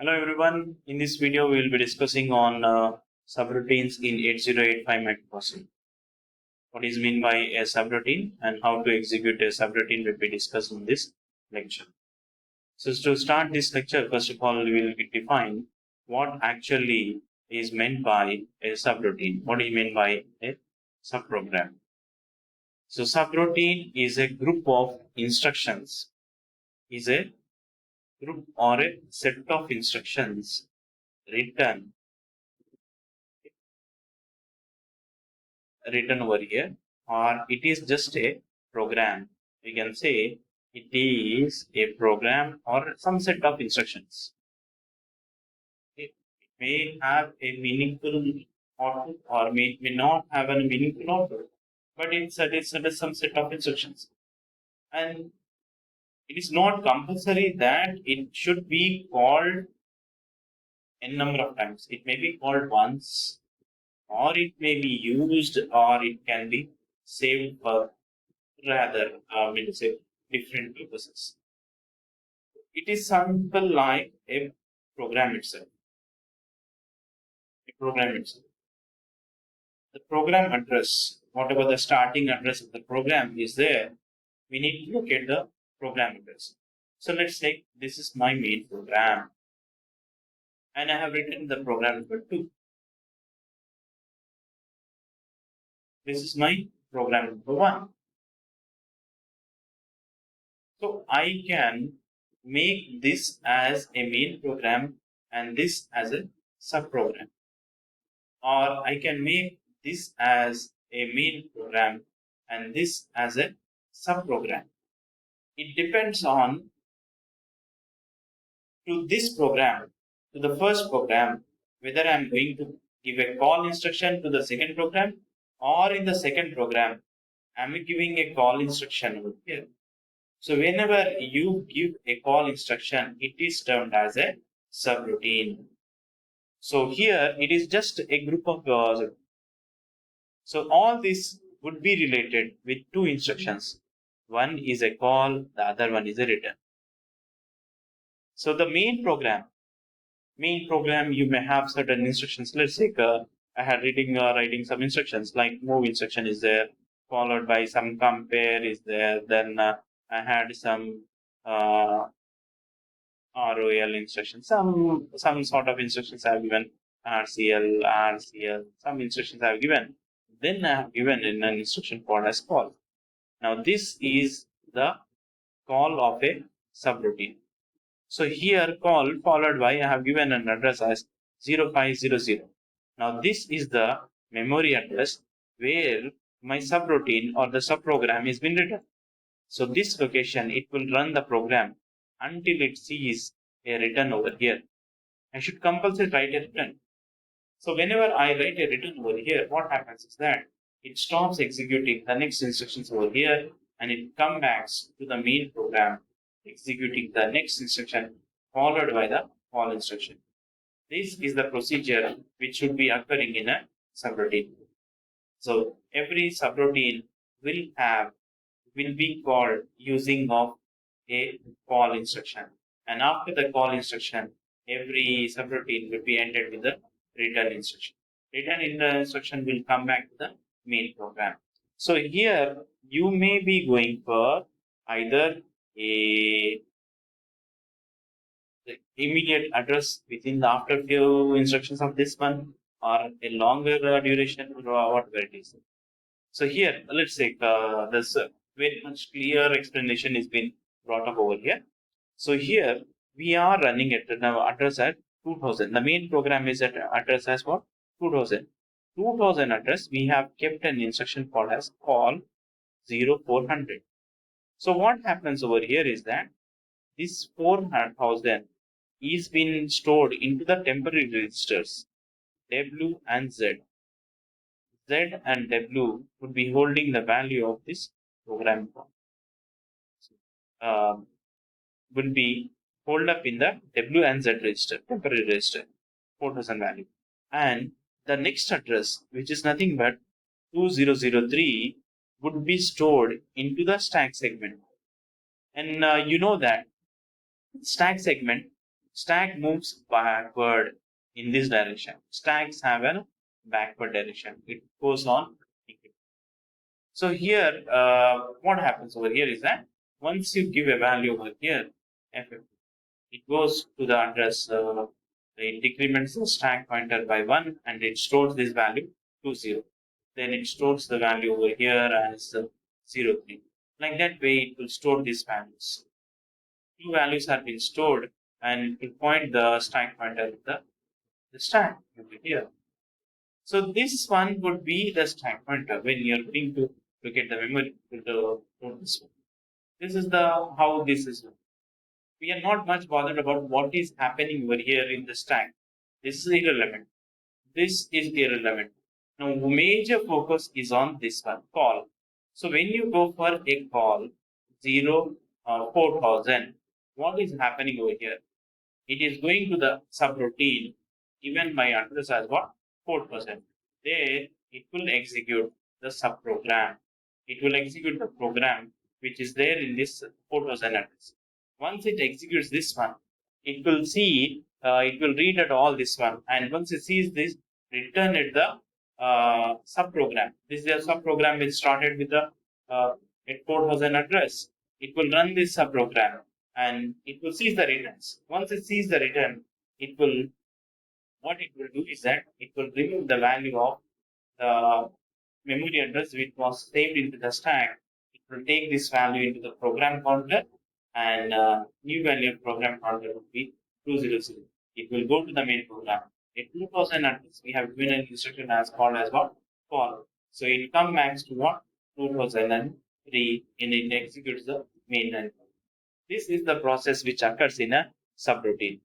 Hello everyone. In this video, we will be discussing on subroutines in 8085 microprocessor. What is meant by a subroutine and how to execute a subroutine will be discussed in this lecture. So to start this lecture, first of all, we will define what actually is meant by a subroutine. What is meant by a subprogram? So subroutine is a group of instructions, is a group or a set of instructions written over here, or it is just a program. We can say it is a program or some set of instructions. It may have a meaningful output or may not have a meaningful output, but it is some set of instructions. And it is not compulsory that it should be called n number of times. It may be called once, or it may be used, or it can be saved for rather, say different purposes. It is simple like a program itself. The program address, whatever the starting address of the program is there, we need to locate the program address. So let's say this is my main program, and I have written the program number 2. This is my program number 1. So I can make this as a main program and this as a subprogram. Or I can make this as a main program and this as a subprogram. It depends on to this program, to the first program, whether I am going to give a call instruction to the second program, or in the second program, I am giving a call instruction over here. So whenever you give a call instruction, it is termed as a subroutine. So here it is just a group of so all this would be related with two instructions. One is a call, the other one is a return. So the main program, you may have certain instructions. Let's say I had writing some instructions like move instruction is there, followed by some compare is there. Then I had some ROL instructions, some sort of instructions I have given, RCL, some instructions I have given. Then I have given in an instruction called as call. Now this is the call of a subroutine. So here call followed by I have given an address as 0500. Now this is the memory address where my subroutine or the subprogram is been written. So this location, it will run the program until it sees a return over here. I should compulsory write a return. So whenever I write a return over here, what happens is that it stops executing the next instructions over here and it comes back to the main program executing the next instruction followed by the call instruction. This is the procedure which should be occurring in a subroutine. So every subroutine will be called using of a call instruction. And after the call instruction, every subroutine will be ended with the return instruction. Return in the instruction will come back to the main program. So here you may be going for either a the immediate address within the after few instructions of this one, or a longer duration, or whatever it is. So here, let's say this very much clear explanation is been brought up over here. So here we are running at now address at 2000. The main program is at address as what? 2000. 2000 address, we have kept an instruction called as call 0400. So what happens over here is that this 4000 is being stored into the temporary registers W and Z. Z and W would be holding the value of this program will be hold up in the W and Z register, temporary register, 4000 value. And the next address, which is nothing but 2003, would be stored into the stack segment. And you know that stack segment stack moves backward in this direction. Stacks have a backward direction. It goes on. So here, what happens over here is that once you give a value over here, it goes to the address, it decrements the stack pointer by 1 and it stores this value to 0. Then it stores the value over here as 0, 3. Like that way, it will store these values. Two values have been stored and it will point the stack pointer at the stack over here. So this one would be the stack pointer when you're going to look at the memory to this one. This is the how this is. We are not much bothered about what is happening over here in the stack. This is irrelevant. This is irrelevant. Now, major focus is on this one, call. So when you go for a call, 4000, what is happening over here? It is going to the subroutine given by address as what? 4%. There, it will execute the subprogram. It will execute the program which is there in this 4000 address. Once it executes this one, it will see, it will read at all this one. And once it sees this, return it the subprogram. This is a subprogram which started with the at 4000 address. It will run this subprogram and it will see the returns. Once it sees the return, it will, what it will do is that it will remove the value of the memory address which was saved into the stack. It will take this value into the program counter and new value of program counter would be 200. It will go to the main program. At 2000 address, we have given an instruction as called as what? Call. So it comes back to what? 2003 and it executes the main line. This is the process which occurs in a subroutine.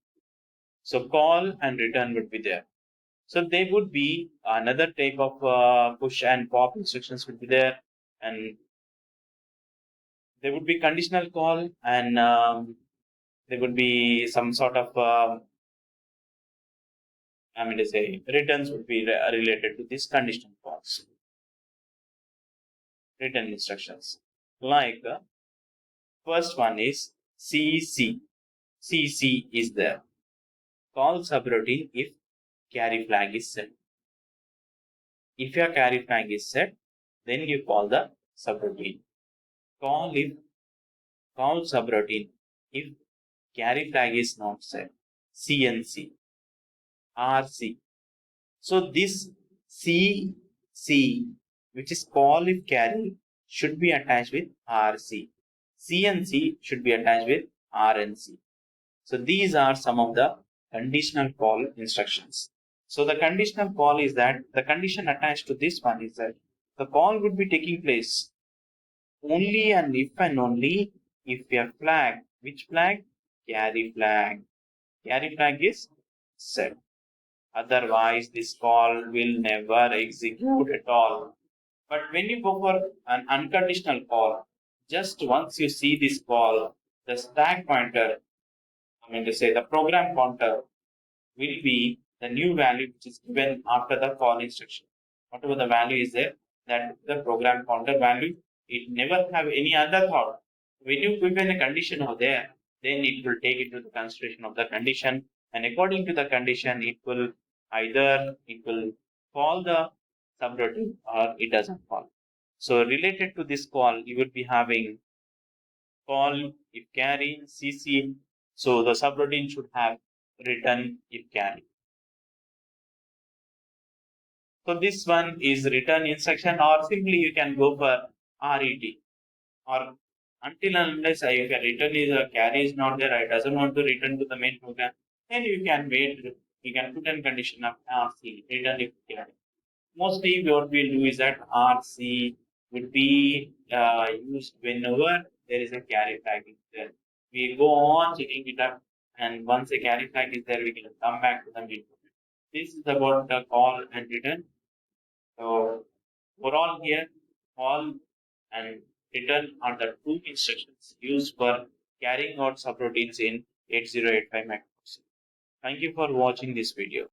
So call and return would be there. So there would be another type of push and pop instructions would be there, and there would be conditional call, and there would be some sort of returns would be related to these conditional calls, return instructions. Like first one is CC. CC is there. Call subroutine if carry flag is set. If your carry flag is set, then you call the subroutine. Call subroutine if carry flag is not set. CNC, RC. So this CC, which is call if carry, should be attached with RC. CNC should be attached with RNC. So these are some of the conditional call instructions. So the conditional call is that the condition attached to this one is that the call would be taking place only and only if a flag, which flag? Carry flag. Carry flag is set. Otherwise, this call will never execute at all. But when you go for an unconditional call, just once you see this call, the stack pointer, the program counter will be the new value which is given after the call instruction. Whatever the value is there, that the program counter value, it never have any other thought. When you give a condition over there, then it will take into the consideration of the condition, and according to the condition, it will call the subroutine or it doesn't call. So related to this call, you will be having call if carry, CC. So the subroutine should have return if carry. So this one is return instruction, or simply you can go for RET, or until and unless if a return is a carry is not there, I doesn't want to return to the main program, then you can wait. You can put in condition of RC, return if carry. Mostly what we'll do is that RC would be used whenever there is a carry flag there. We go on checking it up, and once a carry flag is there, we can come back to the main program. This is about the call and return. So overall here, call and return are the two instructions used for carrying out subroutines in 8085 microprocessor. Thank you for watching this video.